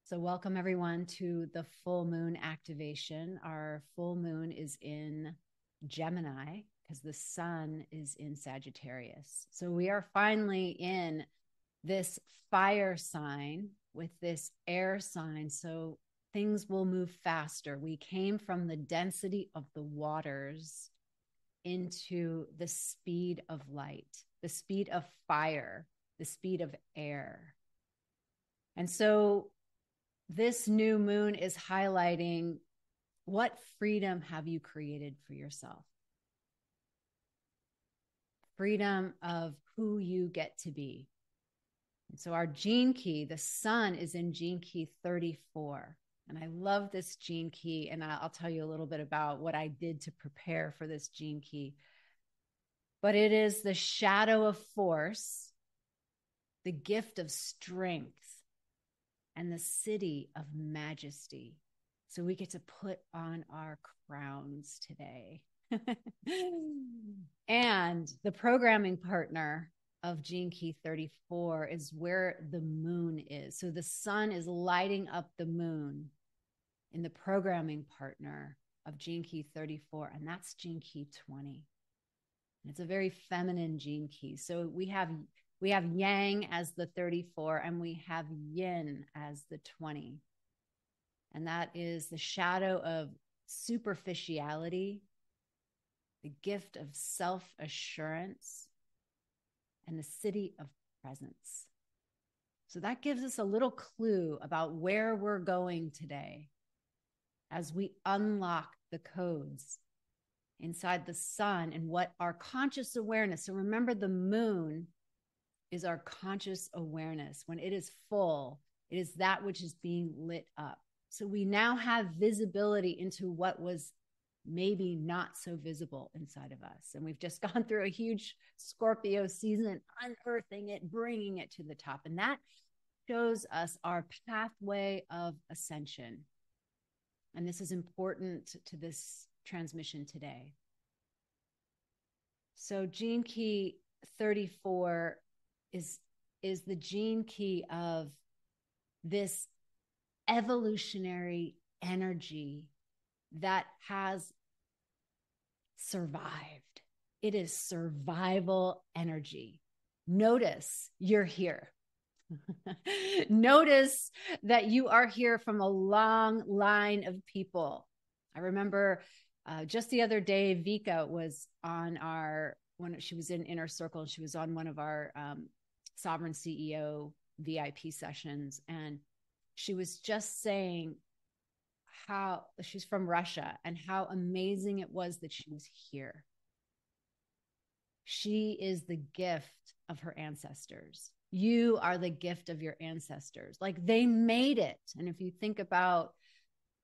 So welcome everyone to the full moon activation. Our full moon is in Gemini because the sun is in Sagittarius. So we are finally in this fire sign with this air sign. So things will move faster. We came from the density of the waters into the speed of light, the speed of fire, the speed of air. And so this new moon is highlighting what freedom have you created for yourself? Freedom of who you get to be. And so our gene key, the sun is in gene key 34. And I love this gene key. And I'll tell you a little bit about what I did to prepare for this gene key. But it is the shadow of force, the gift of strength, and the city of majesty. So we get to put on our crowns today. And the programming partner of Gene Key 34 is where the moon is. So the sun is lighting up the moon in the programming partner of Gene Key 34, and that's Gene Key 20. And it's a very feminine gene key. So we have yang as the 34 and we have yin as the 20. And that is the shadow of superficiality, the gift of self-assurance, and the city of presence. So that gives us a little clue about where we're going today as we unlock the codes inside the sun and what our conscious awareness. So remember, the moon is our conscious awareness. When it is full, it is that which is being lit up. So we now have visibility into what was maybe not so visible inside of us. And we've just gone through a huge Scorpio season, unearthing it, bringing it to the top. And that shows us our pathway of ascension. And this is important to this transmission today. So gene key 34 is the gene key of this evolutionary energy that has survived. It is survival energy. Notice you're here. Notice that you are here from a long line of people. I remember just the other day, Vika was on she was in Inner Circle, and she was on one of our Sovereign CEO VIP sessions. And she was just saying how she's from Russia and how amazing it was that she was here. She is the gift of her ancestors. You are the gift of your ancestors. Like, they made it. And if you think about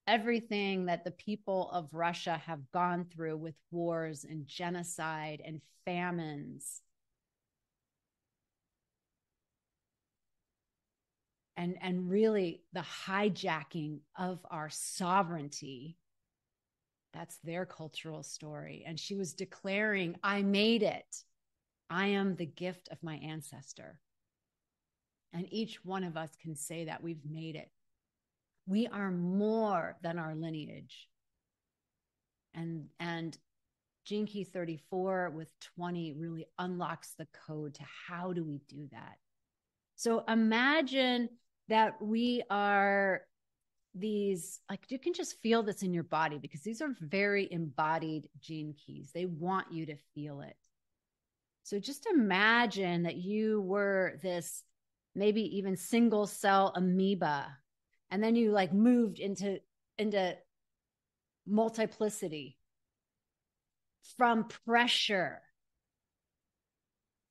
everything that the people of Russia have gone through with wars and genocide and famines, and really the hijacking of our sovereignty, that's their cultural story. And she was declaring, I made it. I am the gift of my ancestor. And each one of us can say that we've made it. We are more than our lineage. And Gene Key 34 with 20 really unlocks the code to how do we do that. So imagine that we are these, like, you can just feel this in your body, because these are very embodied gene keys. They want you to feel it. So just imagine that you were this maybe even single cell amoeba, and then you like moved into multiplicity from pressure.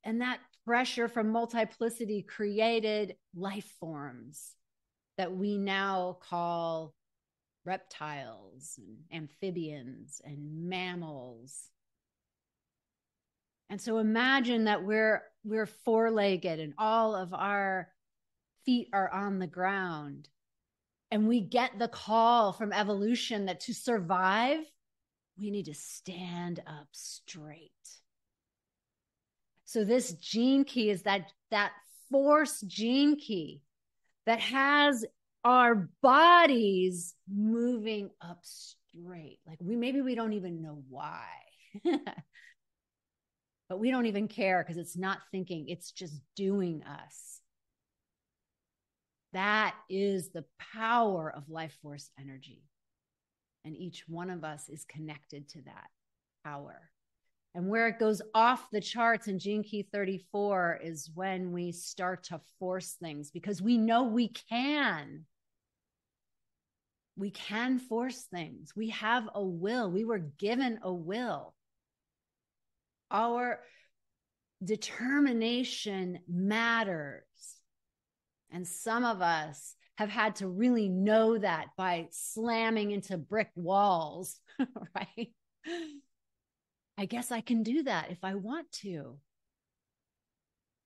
And that pressure from multiplicity created life forms that we now call reptiles and amphibians and mammals. And so imagine that we're four-legged and all of our feet are on the ground. And we get the call from evolution that to survive, we need to stand up straight. So this gene key is that force gene key that has our bodies moving up straight. Like maybe we don't even know why. But we don't even care because it's not thinking, it's just doing us. That is the power of life force energy. And each one of us is connected to that power. And where it goes off the charts in Gene Key 34 is when we start to force things, because we know we can. We can force things. We have a will. We were given a will. Our determination matters. And some of us have had to really know that by slamming into brick walls, right? I guess I can do that if I want to.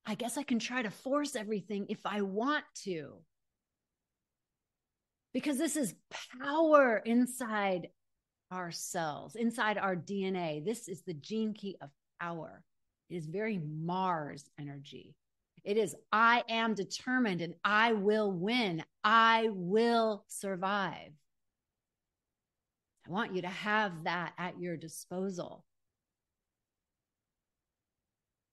I guess I can try to force everything if I want to. Because this is power inside ourselves, inside our DNA. This is the gene key of power. It is very Mars energy. It is, I am determined and I will win. I will survive. I want you to have that at your disposal.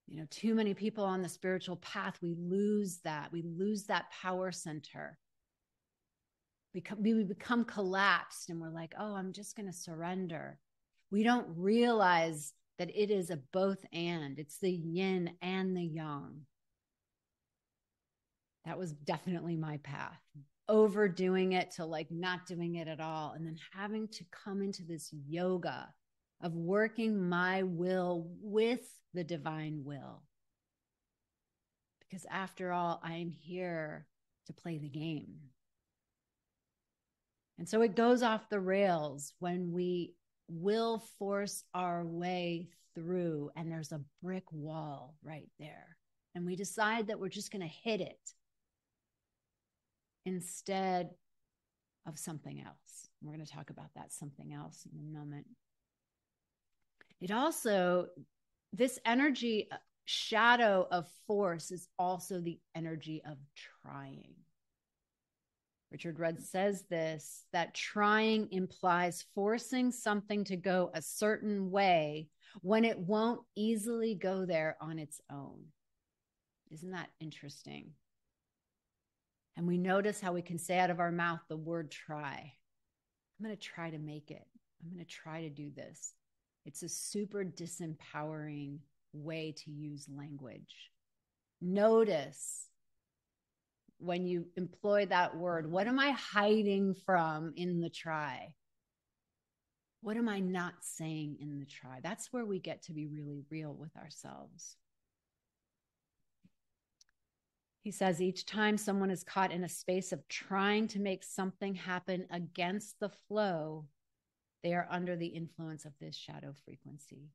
You know, too many people on the spiritual path, we lose that. We lose that power center. We become collapsed and we're like, oh, I'm just going to surrender. We don't realize that it is a both and. It's the yin and the yang. That was definitely my path. Overdoing it to like not doing it at all. And then having to come into this yoga of working my will with the divine will. Because after all, I'm here to play the game. And so it goes off the rails when we will force our way through and there's a brick wall right there. And we decide that we're just going to hit it instead of something else. We're going to talk about that something else in a moment. It also, this energy shadow of force is also the energy of trying. Richard Rudd says this, that trying implies forcing something to go a certain way when it won't easily go there on its own. Isn't that interesting? And we notice how we can say out of our mouth the word try. I'm going to try to make it. I'm going to try to do this. It's a super disempowering way to use language. Notice when you employ that word, what am I hiding from in the try? What am I not saying in the try? That's where we get to be really real with ourselves. He says each time someone is caught in a space of trying to make something happen against the flow, they are under the influence of this shadow frequency.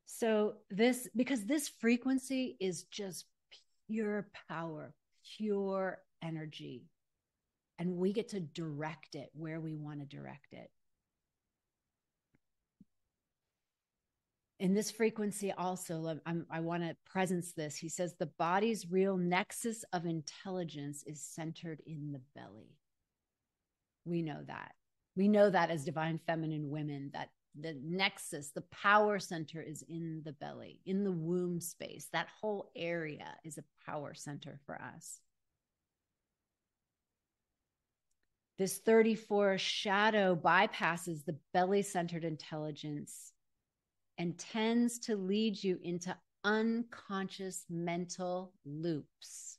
So because this frequency is just pure power, pure energy, and we get to direct it where we want to direct it. In this frequency also, I want to presence this. He says the body's real nexus of intelligence is centered in the belly. We know that. We know that as divine feminine women, that the nexus, the power center is in the belly, in the womb space. That whole area is a power center for us. This 34 shadow bypasses the belly-centered intelligence and tends to lead you into unconscious mental loops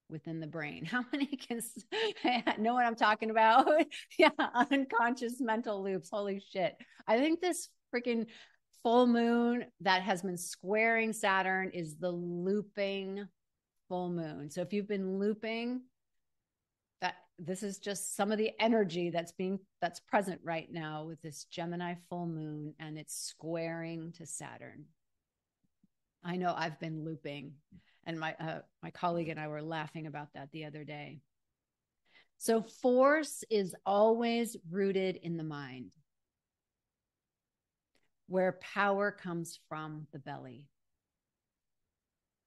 within the brain. How many can know what I'm talking about? Yeah, unconscious mental loops. Holy shit. I think this freaking full moon that has been squaring Saturn is the looping full moon. So if you've been looping, that this is just some of the energy that's present right now with this Gemini full moon, and it's squaring to Saturn. I know I've been looping. And my colleague and I were laughing about that the other day. So force is always rooted in the mind, where power comes from the belly.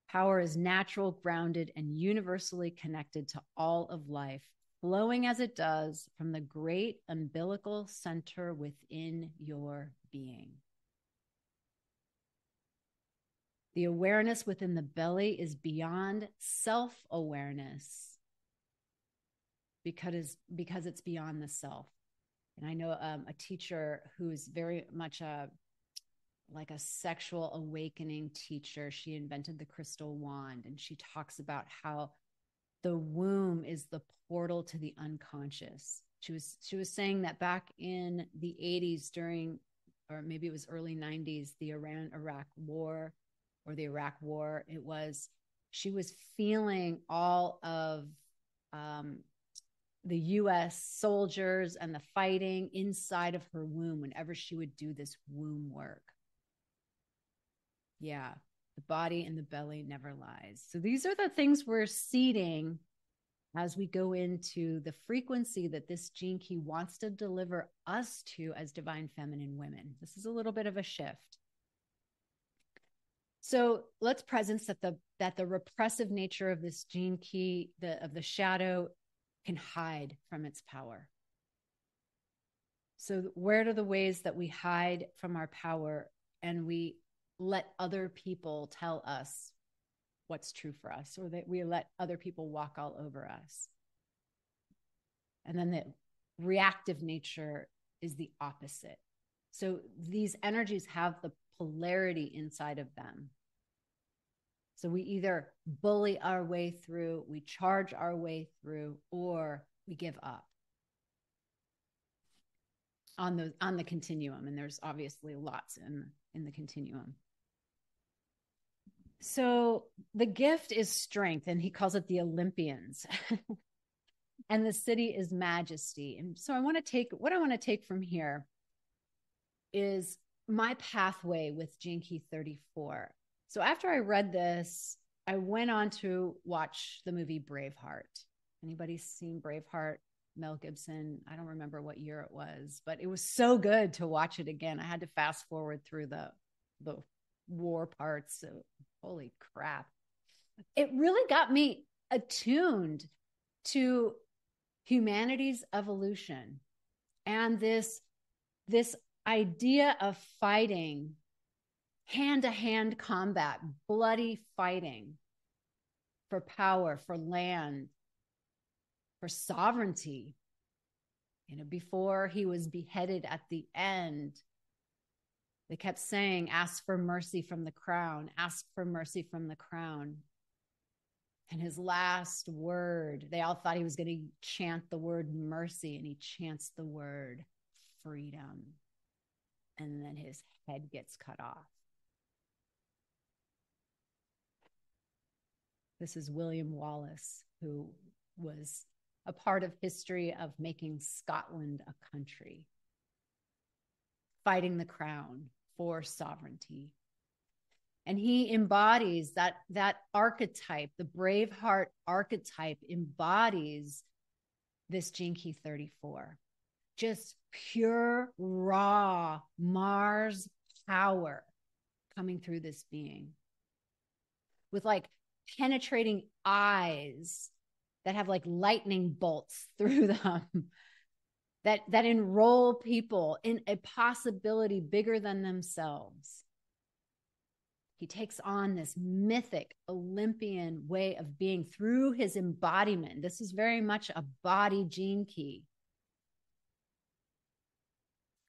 Power is natural, grounded, and universally connected to all of life, flowing as it does from the great umbilical center within your being. The awareness within the belly is beyond self-awareness because it's beyond the self. And I know a teacher who's very much like a sexual awakening teacher. She invented the crystal wand, and she talks about how the womb is the portal to the unconscious. She was saying that back in the 80s during, or maybe it was early 90s, the Iran-Iraq war or the Iraq war, she was feeling all of the US soldiers and the fighting inside of her womb whenever she would do this womb work. Yeah, the body and the belly never lies. So these are the things we're seeding as we go into the frequency that this gene key wants to deliver us to as divine feminine women. This is a little bit of a shift. So let's presence that the repressive nature of this gene key, of the shadow, can hide from its power. So where are the ways that we hide from our power and we let other people tell us what's true for us, or that we let other people walk all over us? And then the reactive nature is the opposite. So these energies have the polarity inside of them. So we either bully our way through, we charge our way through, or we give up on the continuum. And there's obviously lots in the continuum. So the gift is strength, and he calls it the Olympians. And the city is majesty. And so what I want to take from here is my pathway with Gene Key 34. So after I read this, I went on to watch the movie Braveheart. Anybody seen Braveheart? Mel Gibson. I don't remember what year it was, but it was so good to watch it again. I had to fast forward through the war parts. So, holy crap. It really got me attuned to humanity's evolution and this idea of fighting, hand-to-hand combat, bloody fighting for power, for land, for sovereignty. Before he was beheaded at the end, they kept saying, ask for mercy from the crown, ask for mercy from the crown. And his last word, they all thought he was going to chant the word mercy, and he chants the word freedom. And then his head gets cut off. This is William Wallace, who was a part of history of making Scotland a country, fighting the crown for sovereignty. And he embodies that archetype, the Braveheart archetype embodies this Gene Key 34. Just pure, raw Mars power coming through this being with like penetrating eyes that have like lightning bolts through them that enroll people in a possibility bigger than themselves. He takes on this mythic Olympian way of being through his embodiment. This is very much a body gene key.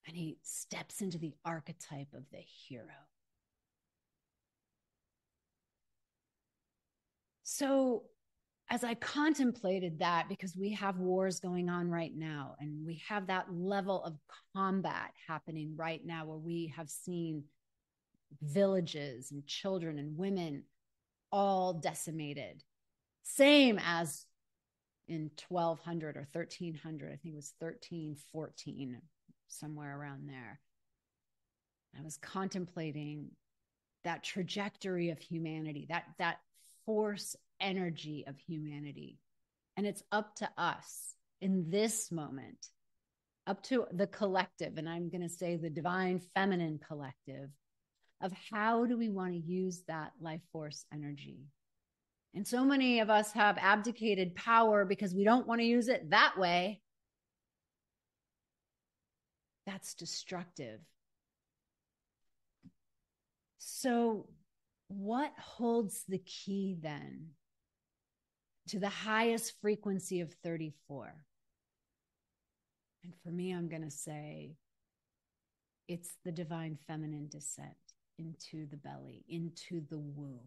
And he steps into the archetype of the hero. So as I contemplated that, because we have wars going on right now, and we have that level of combat happening right now where we have seen villages and children and women all decimated, same as in 1200 or 1300. I think it was 1314, somewhere around there. I was contemplating that trajectory of humanity, that force energy of humanity. And it's up to us in this moment, up to the collective, and I'm going to say the divine feminine collective, of how do we want to use that life force energy. And so many of us have abdicated power because we don't want to use it that way. That's destructive. So, what holds the key then to the highest frequency of 34? And for me, I'm going to say it's the divine feminine descent into the belly, into the womb.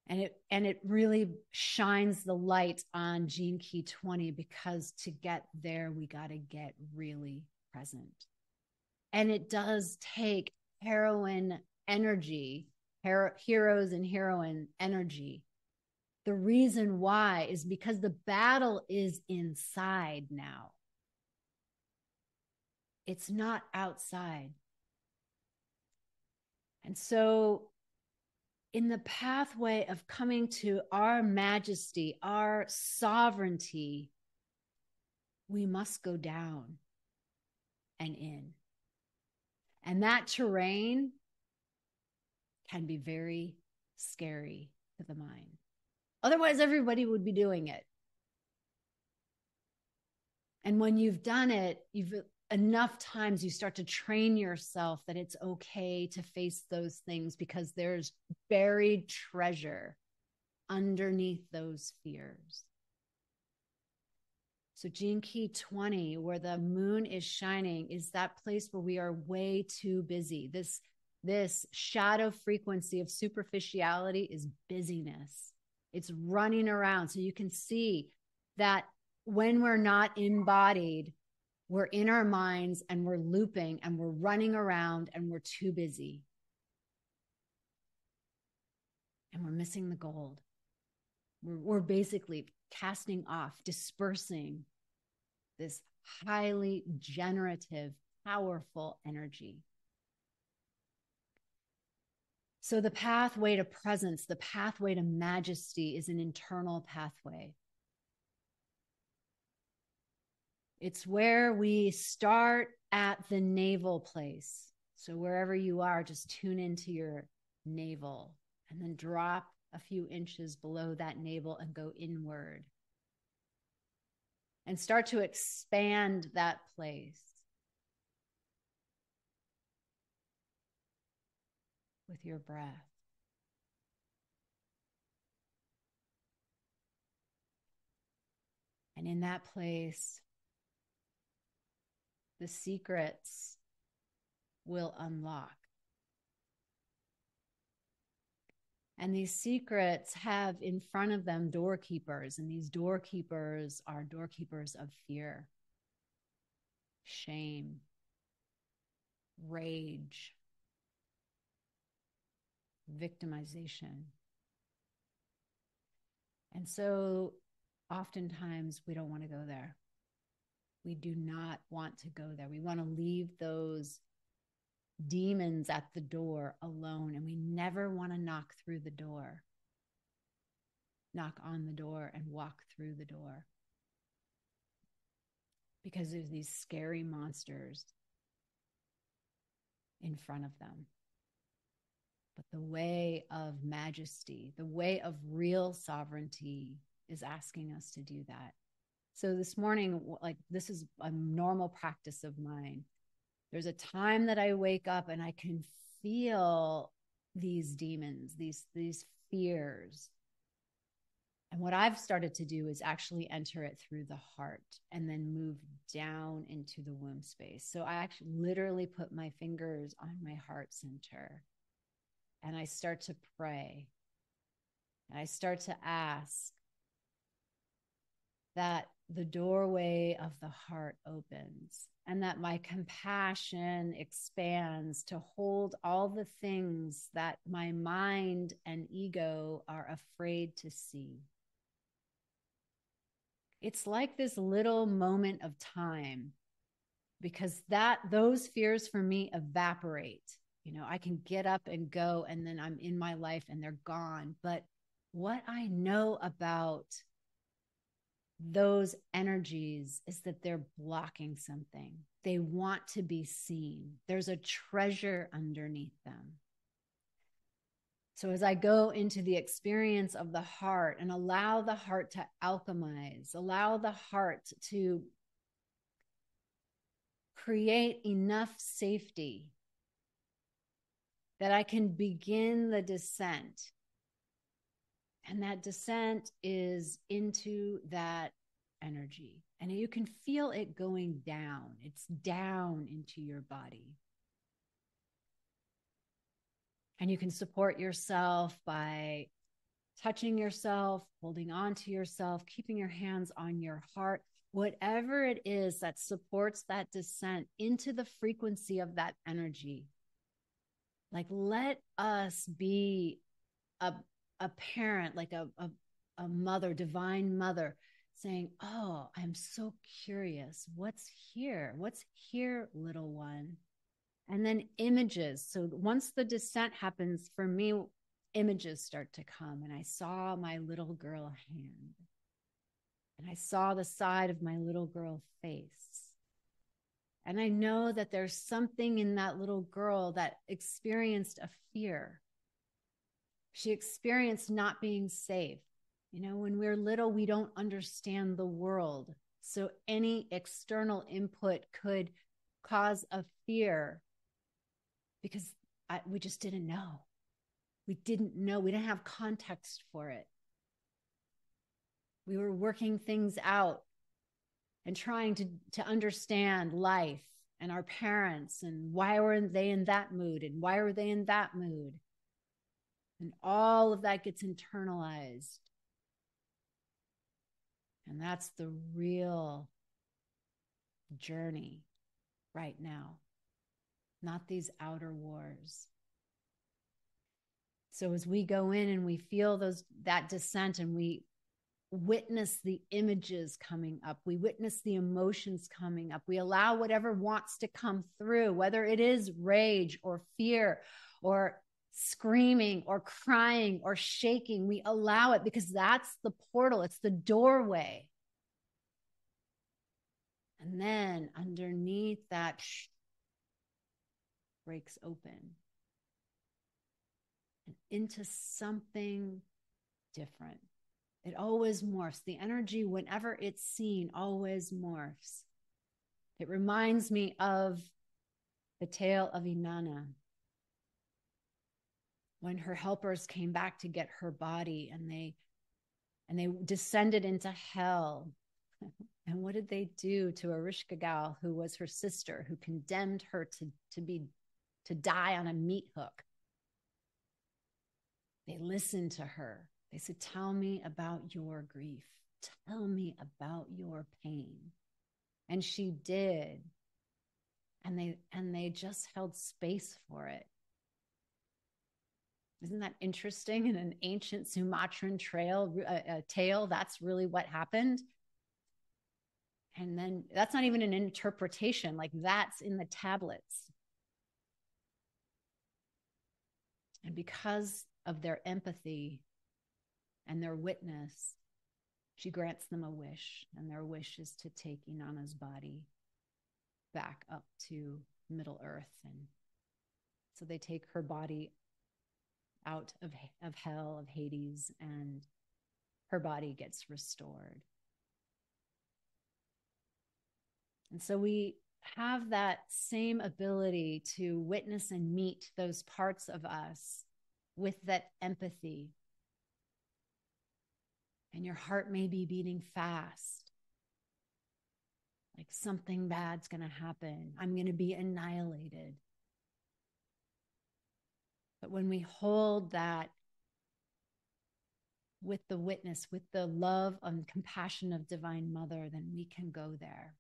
And it really shines the light on Gene Key 20, because to get there, we got to get really present. And it does take heroine energy, heroes and heroine energy. The reason why is because the battle is inside now. It's not outside. And so in the pathway of coming to our majesty, our sovereignty, we must go down and in. And that terrain can be very scary to the mind. Otherwise, everybody would be doing it. And when you've done it, you've enough times, you start to train yourself that it's okay to face those things, because there's buried treasure underneath those fears. So Gene Key 20, where the moon is shining, is that place where we are way too busy. This shadow frequency of superficiality is busyness. It's running around. So you can see that when we're not embodied, we're in our minds and we're looping and we're running around and we're too busy. And we're missing the gold. We're basically casting off, dispersing this highly generative, powerful energy. So the pathway to presence, the pathway to majesty, is an internal pathway. It's where we start at the navel place. So wherever you are, just tune into your navel and then drop a few inches below that navel and go inward. And start to expand that place with your breath. And in that place, the secrets will unlock. And these secrets have in front of them doorkeepers, and these doorkeepers are doorkeepers of fear, shame, rage, victimization. And so oftentimes we don't want to go there. We do not want to go there. We want to leave those demons at the door alone, and we never want to knock through the door, knock on the door and walk through the door, because there's these scary monsters in front of them. But the way of majesty, the way of real sovereignty, is asking us to do that. So this morning, like, this is a normal practice of mine. There's a time that I wake up and I can feel these demons, these fears. And what I've started to do is actually enter it through the heart and then move down into the womb space. So I actually literally put my fingers on my heart center and I start to pray. And I start to ask that the doorway of the heart opens and that my compassion expands to hold all the things that my mind and ego are afraid to see. It's like this little moment of time, because those fears for me evaporate. You know, I can get up and go and then I'm in my life and they're gone. But what I know about those energies is that they're blocking something. they want to be seen. There's a treasure underneath them. So as I go into the experience of the heart and allow the heart to alchemize, allow the heart to create enough safety that I can begin the descent. And that descent is into that energy. And you can feel it going down. It's down into your body. And you can support yourself by touching yourself, holding on to yourself, keeping your hands on your heart, whatever it is that supports that descent into the frequency of that energy. Like, let us be a parent, like a mother, divine mother, saying, oh, I'm so curious. What's here? What's here, little one? And then images. So once the descent happens, for me, images start to come. And I saw my little girl hand. And I saw the side of my little girl face. And I know that there's something in that little girl that experienced a fear. She experienced not being safe. You know, when we're little, we don't understand the world. So any external input could cause a fear because we just didn't know. We didn't know. We didn't have context for it. We were working things out and trying to understand life and our parents and why were they in that mood and why were they in that mood. And all of that gets internalized. And that's the real journey right now, not these outer wars. So as we go in and we feel that descent and we witness the images coming up, we witness the emotions coming up, we allow whatever wants to come through, whether it is rage or fear or screaming or crying or shaking, we allow it because that's the portal. It's the doorway. And then underneath that breaks open and into something different. It always morphs. The energy, whenever it's seen, always morphs. It reminds me of the tale of Inanna, when her helpers came back to get her body and they descended into hell. And what did they do to Ereshkigal, who was her sister, who condemned her to die on a meat hook? They listened to her. They said, tell me about your grief. Tell me about your pain. And she did. And they just held space for it. Isn't that interesting? In an ancient Sumatran tale, that's really what happened. And then that's not even an interpretation, like that's in the tablets. And because of their empathy and their witness, she grants them a wish, and their wish is to take Inanna's body back up to Middle Earth. And so they take her body out of hell, of Hades, and her body gets restored. And so we have that same ability to witness and meet those parts of us with that empathy. And your heart may be beating fast, like something bad's going to happen. I'm going to be annihilated. But when we hold that with the witness, with the love and compassion of Divine Mother, then we can go there.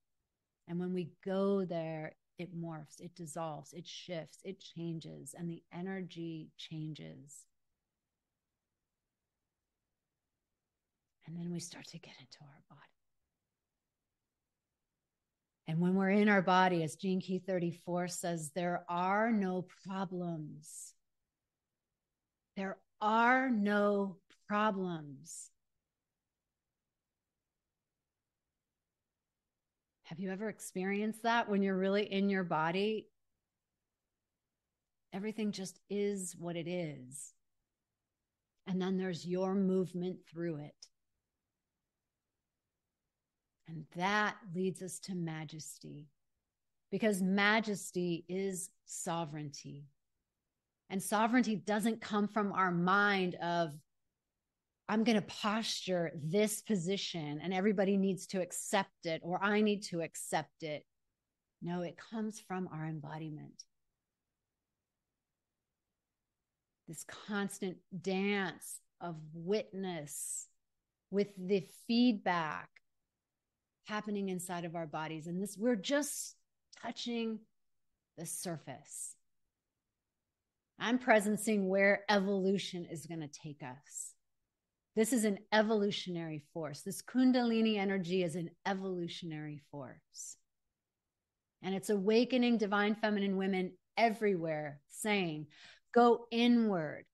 And when we go there, it morphs, it dissolves, it shifts, it changes, and the energy changes. And then we start to get into our body. And when we're in our body, as Gene Key 34 says, there are no problems. There are no problems. Have you ever experienced that when you're really in your body? Everything just is what it is. And then there's your movement through it. And that leads us to majesty, because majesty is sovereignty. And sovereignty doesn't come from our mind of, I'm going to posture this position and everybody needs to accept it, or I need to accept it. No, it comes from our embodiment. This constant dance of witness with the feedback happening inside of our bodies. And this, we're just touching the surface. I'm presencing where evolution is going to take us. This is an evolutionary force. This Kundalini energy is an evolutionary force. And it's awakening divine feminine women everywhere saying, go inward,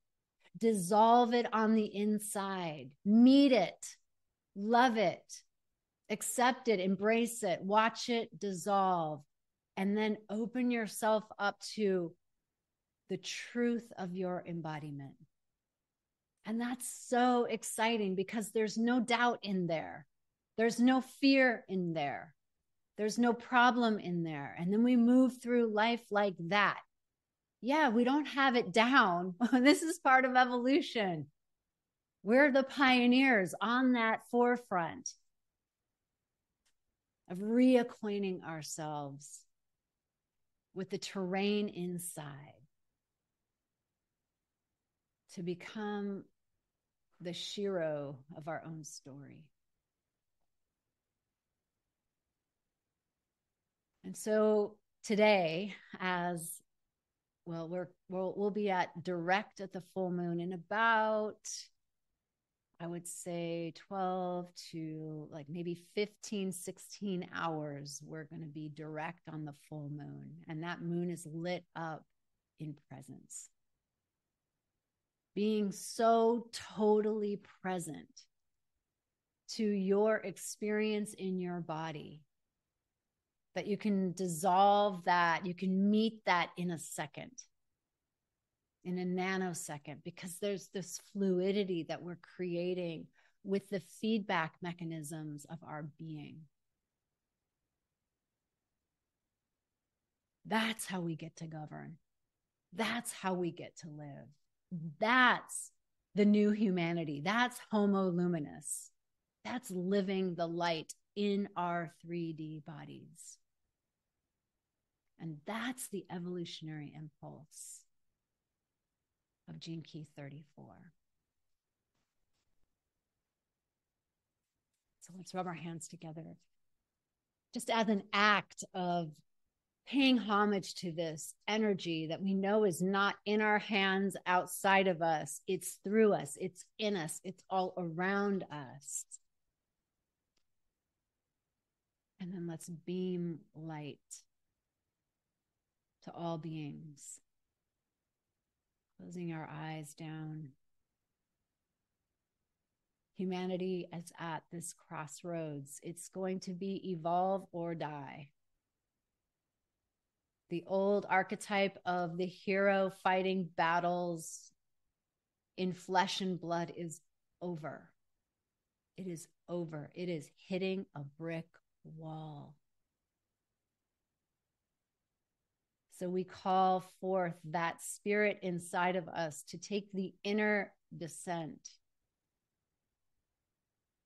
dissolve it on the inside, meet it, love it, accept it, embrace it, watch it dissolve, and then open yourself up to the truth of your embodiment. And that's so exciting because there's no doubt in there. There's no fear in there. There's no problem in there. And then we move through life like that. Yeah, we don't have it down. This is part of evolution. We're the pioneers on that forefront of reacquainting ourselves with the terrain inside to become the Shiro of our own story. And so today, as well, we'll be at direct at the full moon in about, I would say 12 to like maybe 15, 16 hours. We're going to be direct on the full moon, and that moon is lit up in presence. Being so totally present to your experience in your body that you can dissolve that, you can meet that in a second, in a nanosecond, because there's this fluidity that we're creating with the feedback mechanisms of our being. That's how we get to govern. That's how we get to live. That's the new humanity. That's Homo Luminous. That's living the light in our 3D bodies. And that's the evolutionary impulse of Gene Key 34. So let's rub our hands together. Just as an act of paying homage to this energy that we know is not in our hands, outside of us. It's through us. It's in us. It's all around us. And then let's beam light to all beings. Closing our eyes down. Humanity is at this crossroads. It's going to be evolve or die. The old archetype of the hero fighting battles in flesh and blood is over. It is over. It is hitting a brick wall. So we call forth that spirit inside of us to take the inner descent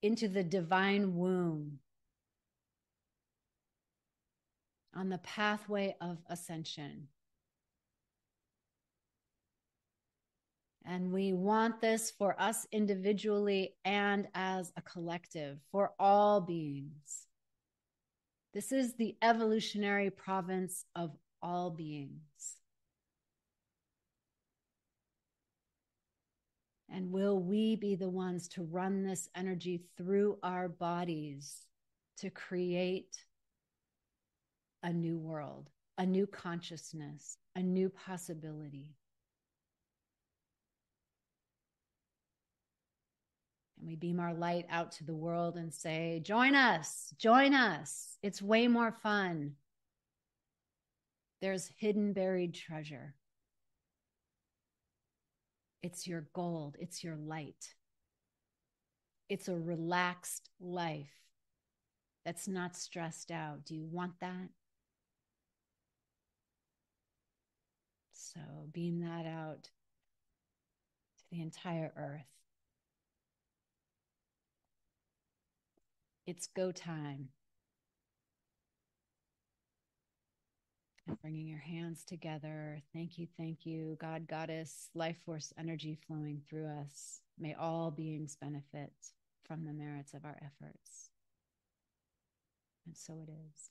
into the divine womb on the pathway of ascension. And we want this for us individually and as a collective, for all beings. This is the evolutionary province of all beings. And will we be the ones to run this energy through our bodies to create a new world, a new consciousness, a new possibility? And we beam our light out to the world and say, join us, join us. It's way more fun. There's hidden buried treasure. It's your gold. It's your light. It's a relaxed life that's not stressed out. Do you want that? So beam that out to the entire earth. It's go time. And bringing your hands together. Thank you, God, Goddess, life force energy flowing through us. May all beings benefit from the merits of our efforts. And so it is.